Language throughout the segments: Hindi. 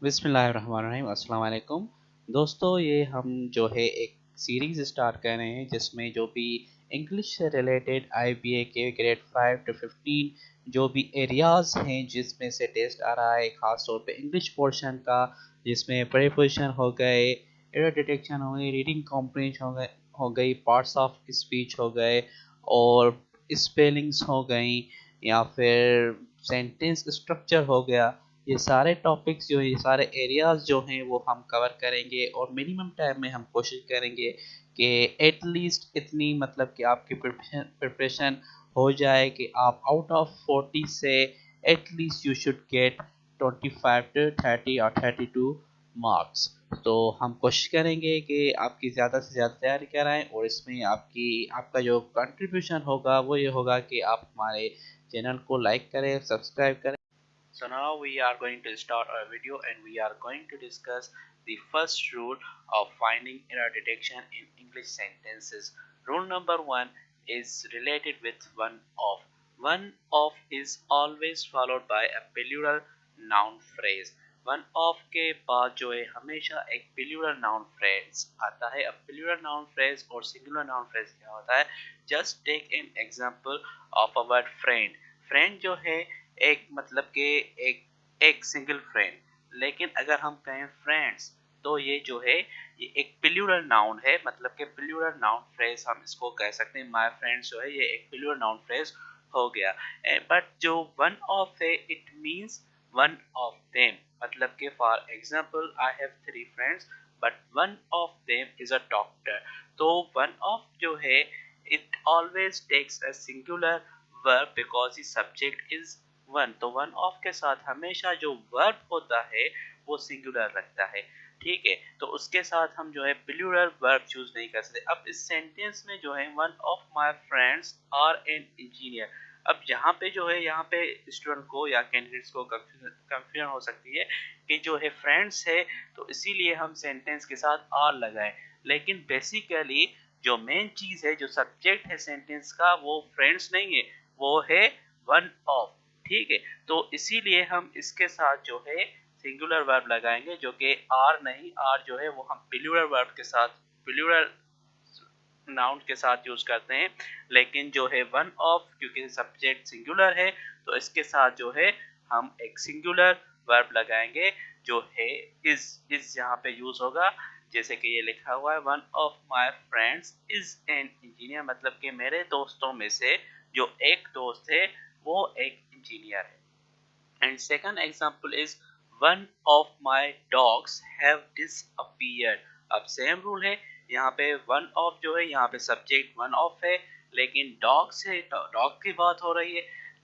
बिस्मिल्लाहिर्रहमानिर्रहीम अस्सलाम वालेकुम दोस्तों, ये हम जो है एक सीरीज़ स्टार्ट कर रहे हैं जिसमें जो भी इंग्लिश से रिलेटेड आईबीए के ग्रेड 5 to 15 जो भी एरियाज़ हैं जिसमें से टेस्ट आ रहा है, ख़ास तौर पे इंग्लिश पोर्शन का, जिसमें प्रीपोजिशन हो गए, एरर डिटेक्शन हो गई, रीडिंग कॉम्प्रिहेंशन हो गई, पार्ट्स ऑफ स्पीच हो गए और स्पेलिंग्स हो गई या फिर सेंटेंस स्ट्रक्चर हो गया। ये सारे टॉपिक्स जो है, ये सारे एरियाज जो हैं वो हम कवर करेंगे और मिनिमम टाइम में हम कोशिश करेंगे कि एटलीस्ट इतनी मतलब कि आपकी प्रिपरेशन हो जाए कि आप आउट ऑफ 40 से at least you should get 25 to 30 और 32 मार्क्स। तो हम कोशिश करेंगे कि आपकी ज़्यादा से ज़्यादा तैयारी कराएं और इसमें आपका जो कंट्रीब्यूशन होगा वो ये होगा कि आप हमारे चैनल को लाइक करें, सब्सक्राइब करें। So now we are going to start our video and we are going to discuss the first rule of finding error detection in English sentences. Rule number one is related with one of. One of is always followed by a plural noun phrase. One of के बाद जो है हमेशा एक प्लूरल नाउन फ्रेज आता है। अब प्लूरल नाउन फ्रेज और सिंगुलर नाउन फ्रेज क्या होता है? Just take an example of a word friend. Friend जो है एक मतलब के एक सिंगल फ्रेंड, लेकिन अगर हम कहें फ्रेंड्स तो ये जो है ये एक प्लूरल नाउन है, मतलब के प्लूरल नाउन फ्रेज हम इसको कह सकते हैं। माय फ्रेंड्स जो है ये एक प्लूरल नाउन फ्रेज हो गया। बट जो वन ऑफ है it means one of them, मतलब के for example I have 3 friends but one of them is a doctor. तो वन ऑफ जो है it always takes a singular verb because the subject is one. तो वन ऑफ के साथ हमेशा जो वर्ब होता है वो सिंगुलर रखता है। ठीक है, तो उसके साथ हम जो है प्लूरल वर्ब चूज नहीं कर सकते। अब इस सेंटेंस में जो है one of my friends are an engineer. अब यहाँ पे जो है यहाँ पे स्टूडेंट को या कैंडिडेट्स को कंफ्यूजन हो सकती है कि जो है फ्रेंड्स है तो इसीलिए हम सेंटेंस के साथ आर लगाएं, लेकिन बेसिकली जो मेन चीज है, जो सब्जेक्ट है सेंटेंस का, वो फ्रेंड्स नहीं है, वो है वन ऑफ। ठीक है, तो इसीलिए हम इसके साथ जो है सिंगुलर वर्ब लगाएंगे, जो कि आर नहीं, आर जो है वो हम प्लूरल वर्ब के साथ, प्लूरल नाउन के साथ यूज करते हैं। लेकिन जो है वन ऑफ, क्योंकि सब्जेक्ट सिंगुलर है तो इसके साथ जो है हम एक सिंगुलर वर्ब लगाएंगे जो है इज यहाँ पे यूज होगा। जैसे कि ये लिखा हुआ है one of my friends is an engineer, मतलब कि मेरे दोस्तों में से जो एक दोस्त है वो एक इंजीनियर है। And second example is one of my dogs have disappeared. अब सेम रूल है, यहाँ पे वन ऑफ जो है यहाँ पे सब्जेक्ट वन ऑफ है, लेकिन डॉग से डॉग की बात हो रही है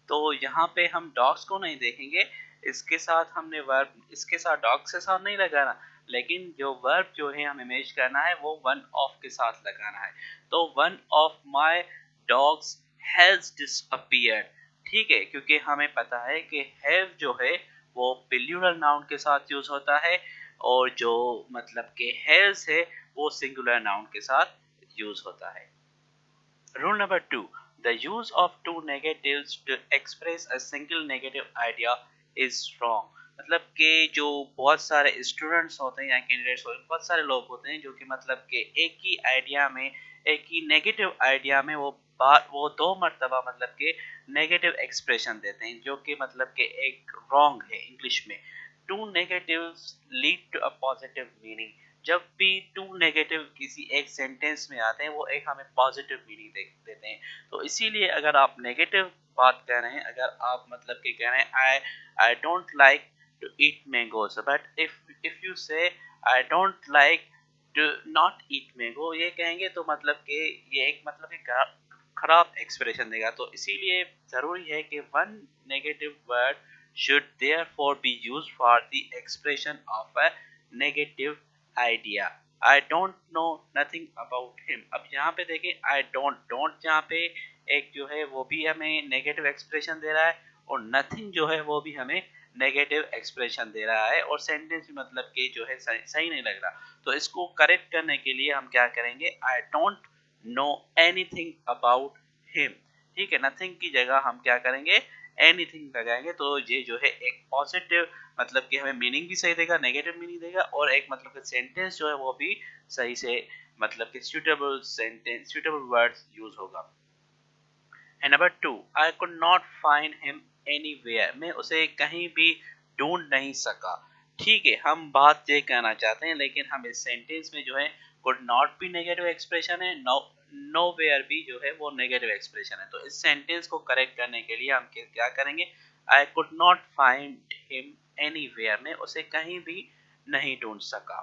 तो यहाँ पे हम डॉग्स को नहीं देखेंगे, इसके साथ हमने वर्ब इसके साथ डॉग के साथ नहीं लगाना, लेकिन जो वर्ब जो है हमें मैच करना है वो वन ऑफ के साथ लगाना है। तो one of my dogs has disappeared. ठीक है, क्योंकि हमें पता है कि हैव जो है वो प्लूरल नाउन के साथ यूज होता है और जो मतलब कि हैज है वो सिंगुलर नाउन के साथ यूज होता है। Rule number 2, the use of two negatives to express a single negative idea is wrong. मतलब कि जो बहुत सारे स्टूडेंट्स होते हैं या कैंडिडेट्स होते हैं, बहुत सारे लोग होते हैं जो कि मतलब कि एक ही आइडिया में, एक ही नेगेटिव आइडिया में वो दो मर्तबा मतलब कि नेगेटिव एक्सप्रेशन देते हैं, जो कि मतलब कि एक रॉन्ग है इंग्लिश में। Two negatives lead to a positive meaning. जब भी टू नेगेटिव किसी एक सेंटेंस में आते हैं वो एक हमें पॉजिटिव मीनिंग देते हैं। तो इसीलिए अगर आप नेगेटिव बात कर रहे हैं, अगर आप मतलब कि कह रहे हैं I don't like to eat mangoes, but if you say I don't like to not eat mango, ये कहेंगे तो मतलब कि ये एक मतलब कि खराब एक्सप्रेशन देगा। तो इसीलिए जरूरी है कि one negative word should therefore be used for the expression of a negative idea. I don't know nothing about him। अब यहाँ पे देखें I don't जहाँ पे एक जो है वो भी हमें नेगेटिव एक्सप्रेशन दे रहा है और nothing जो है वो भी हमें नेगेटिव एक्सप्रेशन दे रहा है और सेंटेंस भी मतलब कि जो है सही नहीं लग रहा। तो इसको करेक्ट करने के लिए हम क्या करेंगे, I don't know anything about him। ठीक है, नथिंग की जगह हम क्या करेंगे, एनीथिंग लगाएंगे तो ये जो है एक पॉजिटिव मतलब कि हमें मीनिंग भी सही देगा, नेगेटिव मीनिंग देगा, और एक मतलब कि सेंटेंस जो है वो भी सही से मतलब कि suitable sentence suitable words use होगा। And number 2, I could not find him anywhere, मैं उसे कहीं भी ढूंढ नहीं सका। ठीक है, हम बात ये कहना चाहते हैं लेकिन हम इस सेंटेंस में जो है कुड नॉट भी नेगेटिव एक्सप्रेशन है, नो वेयर भी जो है वो नेगेटिव एक्सप्रेशन है। तो इस सेंटेंस को करेक्ट करने के लिए हम क्या करेंगे, आई could not find him anywhere, मैं उसे कहीं भी नहीं ढूंढ सका।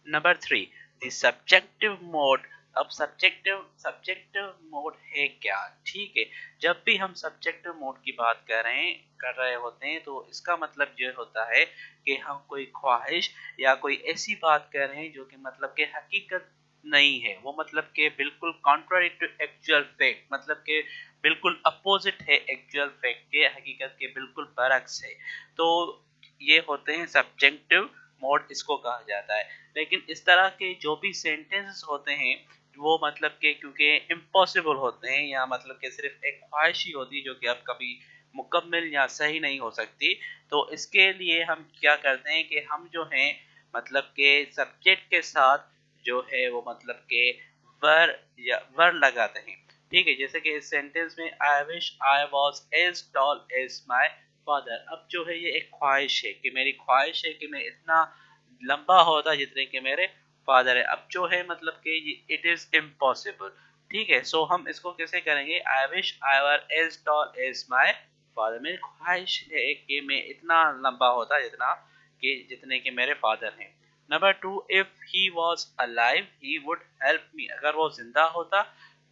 Number 3, the subjective mode. अब सब्जेक्टिव मोड है क्या? ठीक है, जब भी हम सब्जेक्टिव मोड की बात कर रहे होते हैं तो इसका मतलब ये होता है कि हम कोई ख्वाहिश या कोई ऐसी बात कर रहे हैं जो कि मतलब के हकीकत नहीं है, वो मतलब के बिल्कुल कॉन्ट्ररी टू एक्चुअल फैक्ट, मतलब के बिल्कुल अपोजिट है एक्चुअल फैक्ट के, हकीकत के बिल्कुल बरक्स है। तो ये होते हैं सब्जेक्टिव मोड, इसको कहा जाता है। लेकिन इस तरह के जो भी सेंटेंसेस होते हैं वो मतलब के क्योंकि इम्पॉसिबल होते हैं या मतलब के सिर्फ एक ख्वाहिश ही होती है जो कि अब कभी मुकम्मल या सही नहीं हो सकती, तो इसके लिए हम क्या करते हैं कि हम जो है मतलब के सब्जेक्ट के साथ जो है वो मतलब के वर लगाते हैं। ठीक है, जैसे कि इस सेंटेंस में I wish I was as tall as my father. अब जो है ये एक ख्वाहिश है कि मेरी ख्वाहिश है कि मैं इतना लंबा होता जितने के मेरे फादर है। अब जो है मतलब कि इट इज इम्पॉसिबल। ठीक है, सो हम इसको कैसे करेंगे, I wish I were as tall as my father, मेरी ख्वाहिश है कि मैं इतना लंबा होता जितने के मेरे फादर हैं। Number 2, if he was alive he would help me, अगर वो जिंदा होता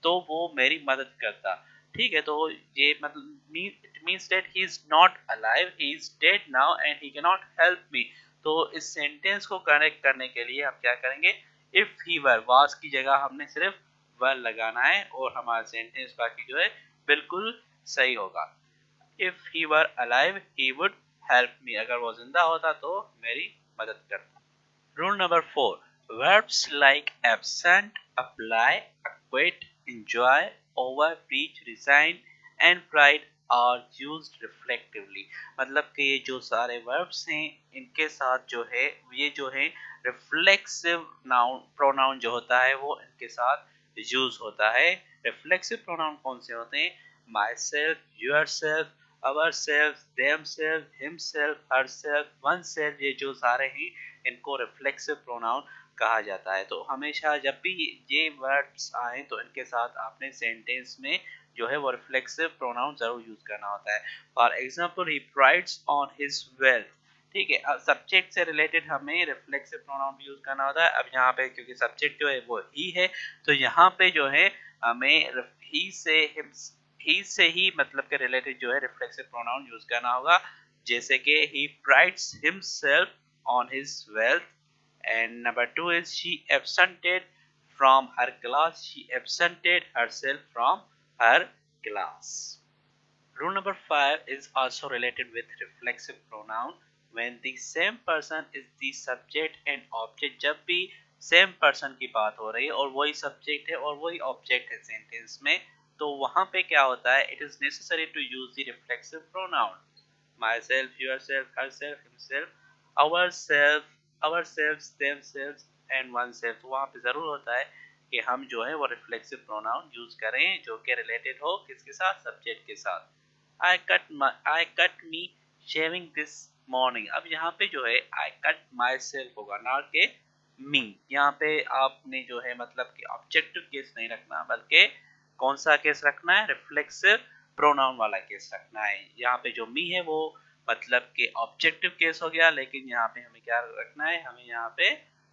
तो वो मेरी मदद करता। ठीक है, तो ये मतलब it means that he is not alive, he is dead now and he can not help me. तो इस सेंटेंस को करेक्ट करने के लिए हम क्या करेंगे, इफ ही वर, वाज की जगह हमने सिर्फ वर लगाना है और हमारा सेंटेंस बाकी जो है बिल्कुल सही होगा। If he were alive he would help me, अगर वो जिंदा होता तो मेरी मदद करता। Rule number 4, verbs like absent, apply, acquit, enjoy, over, preach, resign and pride are used reflectively। मतलब कि ये जो सारे verbs हैं इनके साथ जो है ये जो है reflexive noun pronoun जो होता है वो इनके साथ यूज होता है। reflexive pronoun कौन से होते हैं, myself, yourself, ourselves, themselves, himself, herself, oneself, ये जो सारे हैं इनको रिफ्लेक्सिव प्रोनाउन कहा जाता है। तो हमेशा जब भी ये वर्ड्स आए तो इनके साथ आपने सेंटेंस में जो है वो रिफ्लेक्सिव प्रोनाउन जरूर यूज करना होता है। For example, he prides on his wealth. ठीक है, अब सब्जेक्ट से रिलेटेड हमें रिफ्लेक्सिव प्रोनाउन यूज करना होता है। अब यहाँ पे क्योंकि सब्जेक्ट जो है वो ही है तो यहाँ पे जो है हमें ही से ही मतलब के रिलेटेड जो है रिफ्लेक्सिव प्रोनाउन यूज करना होगा। जैसे कि he prides himself on his wealth, and number 2 is she absented from her class, she absented herself from her class. Rule number 5 is also related with reflexive pronoun when the same person is the subject and object। जब भी सेम पर्सन की बात हो रही है और वही सब्जेक्ट है और वही ऑब्जेक्ट है सेंटेंस में, तो वहां पे क्या होता है, it is necessary to use the reflexive pronoun myself, yourself, herself, himself, ourself, ourselves, themselves and oneself। तो वहाँ पे जरूर होता है कि हम जो है वो रिफ्लेक्सिव प्रोनाउन यूज करें जो कि रिलेटेड हो किसके साथ, सब्जेक्ट के साथ। I cut me shaving this morning। अब यहाँ पे जो है I cut myself होगा ना कि me। यहाँ पे आपने जो है मतलब कि ऑब्जेक्टिव केस नहीं रखना बल्कि कौन सा केस रखना है, रिफ्लेक्सिव प्रोनाउन वाला केस रखना है। यहाँ पे जो मी है वो मतलब कि ऑब्जेक्टिव केस हो गया, लेकिन यहाँ पे हमें क्या रखना है, हमें यहाँ पे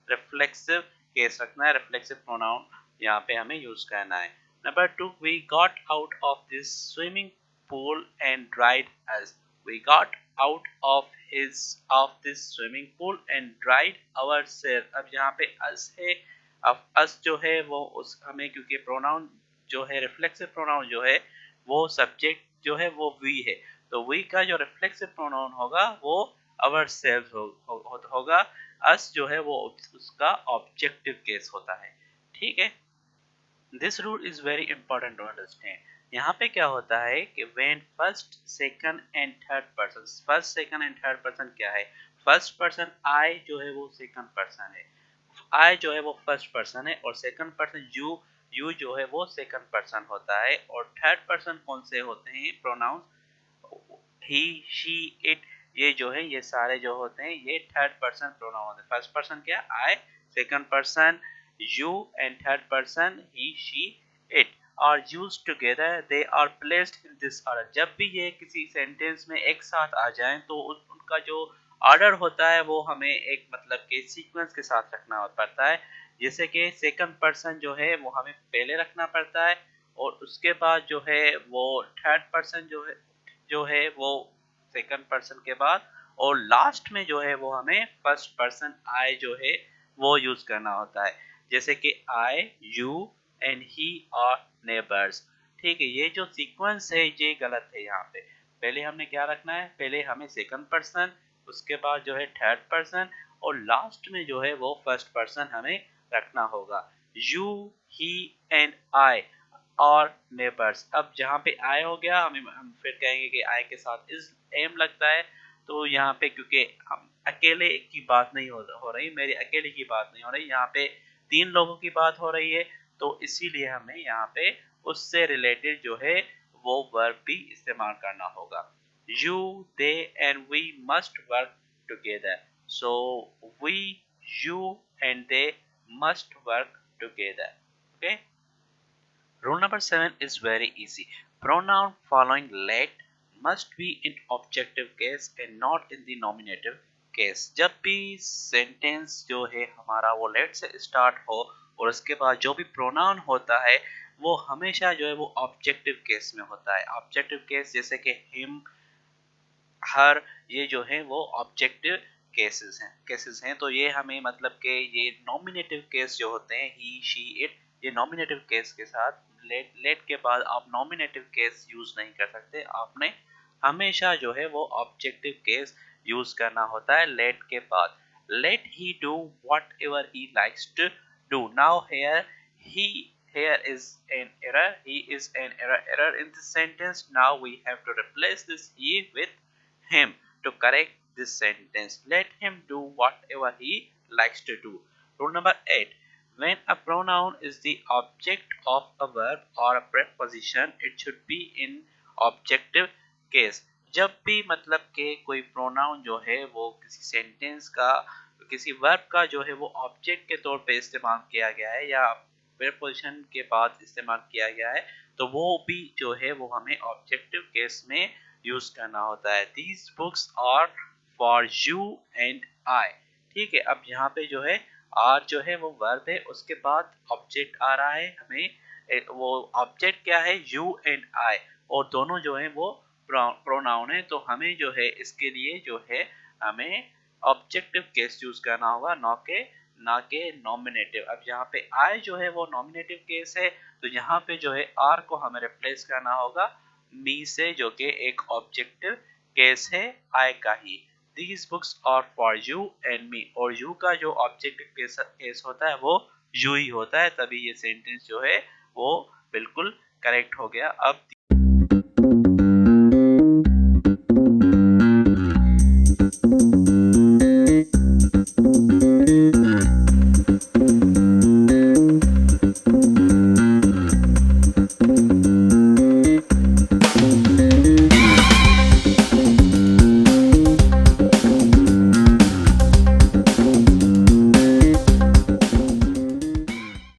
रिफ्लेक्सिव केस रखना है, रिफ्लेक्सिव प्रोनाउन यहाँ पे हमें यूज करना है। Number 2, we got out of this swimming pool and dried us। We got out of this swimming pool and dried ourselves। अब यहाँ पे us है, अब us जो है वो उस हमें क्योंकि प्रोनाउन जो है रिफ्लेक्सिव प्रोनाउन जो है वो सब्जेक्ट जो है वो वी है, तो वी का जो रिफ्लेक्सिव प्रोनाउन होगा वो ourselves होगा। us जो है वो उसका ऑब्जेक्टिव केस होता है। ठीक है, this rule is very important to understand। यहाँ पे क्या होता है कि when first second and third person, first second and third person क्या है, फर्स्ट पर्सन आई जो है वो सेकंड पर्सन है, आई जो है वो फर्स्ट पर्सन है, और सेकंड पर्सन यू, यू जो है वो सेकंड पर्सन होता है, और थर्ड पर्सन कौन से होते हैं प्रोनाउंस, ही शी इट, ये जो है ये सारे जो होते हैं ये थर्ड पर्सन प्रोनाउन होते हैं। फर्स्ट पर्सन क्या, I, second person you, and third person he she it are used together, they are placed in this order. जब भी ये किसी सेंटेंस में एक साथ आ जाएं तो उनका जो ऑर्डर होता है वो हमें एक मतलब के सीक्वेंस के साथ रखना पड़ता है। जैसे कि सेकंड पर्सन जो है वो हमें पहले रखना पड़ता है, और उसके बाद जो है वो थर्ड पर्सन जो है वो सेकंड पर्सन के बाद, और लास्ट में जो है वो हमें फर्स्ट पर्सन आई जो है वो यूज करना होता है। जैसे कि I, you and he are neighbours. ठीक है, ये जो सीक्वेंस है ये गलत है। यहाँ पे पहले हमने क्या रखना है, पहले हमें सेकंड पर्सन, उसके बाद जो है थर्ड पर्सन, और लास्ट में जो है वो फर्स्ट पर्सन हमें रखना होगा। यू, ही एंड आई और नेबर्स। अब जहाँ पे आई हो गया, हम फिर कहेंगे कि आई के साथ इज एम लगता है, तो यहाँ पे क्योंकि हम अकेले की बात नहीं हो रही, मेरी अकेले की बात नहीं हो रही, यहाँ पे तीन लोगों की बात हो रही है, तो इसीलिए हमें यहाँ पे उससे रिलेटेड जो है वो वर्ब भी इस्तेमाल करना होगा। You, they and we must work together. So we, you and they must work together. Okay. Rule number 7 is very easy. Pronoun following let must be in objective case and not in the nominative case. जब भी सेंटेंस जो है हमारा वो let से स्टार्ट हो और उसके बाद जो भी प्रोनाउन होता है वो हमेशा जो है वो ऑब्जेक्टिव केस में होता है। ऑब्जेक्टिव केस जैसे कि हिम, हर, ये जो है वो ऑब्जेक्टिव केसेस हैं। तो ये हमें मतलब कि ये नॉमिनेटिव केस जो होते हैं ही, शी, इट, ये नॉमिनेटिव केस के साथ लेट के बाद आप नॉमिनेटिव केस यूज नहीं कर सकते। आपने हमेशा जो है वो ऑब्जेक्टिव केस यूज करना होता है लेट के बाद। Let he do whatever he likes to do. Now here he, here is an error, he is an error in this sentence. Now we have to replace this he with him to correct this sentence. Let him do whatever he likes to do. Rule number 8. When a pronoun is the object of a verb or a preposition, it should be in objective case. जब भी मतलब के कोई प्रोनाउन जो है वो किसी सेंटेंस का, किसी वर्ब का जो है वो ऑब्जेक्ट के तौर पे इस्तेमाल किया गया है या प्रीपोजिशन के बाद इस्तेमाल किया गया है, तो वो भी जो है वो हमें ऑब्जेक्टिव केस में यूज करना होता है। These books are for you and I. ठीक है, अब यहाँ पे जो है आर जो है वो वर्ब है, उसके बाद ऑब्जेक्ट आ रहा है हमें, वो ऑब्जेक्ट क्या है, यू एंड आई, और दोनों जो है वो प्रोनाउन है। तो हमें जो है इसके लिए जो है हमें ऑब्जेक्टिव केस यूज करना होगा, ना के नॉमिनेटिव। अब यहाँ पे आई जो है वो नॉमिनेटिव केस है, तो यहाँ पे जो है आर को हमें रिप्लेस करना होगा मी से, जो कि एक ऑब्जेक्टिव केस है आई का ही। These books are for you and me, और यू का जो ऑब्जेक्टिव केस होता है वो यू ही होता है, तभी ये सेंटेंस जो है वो बिल्कुल करेक्ट हो गया। अब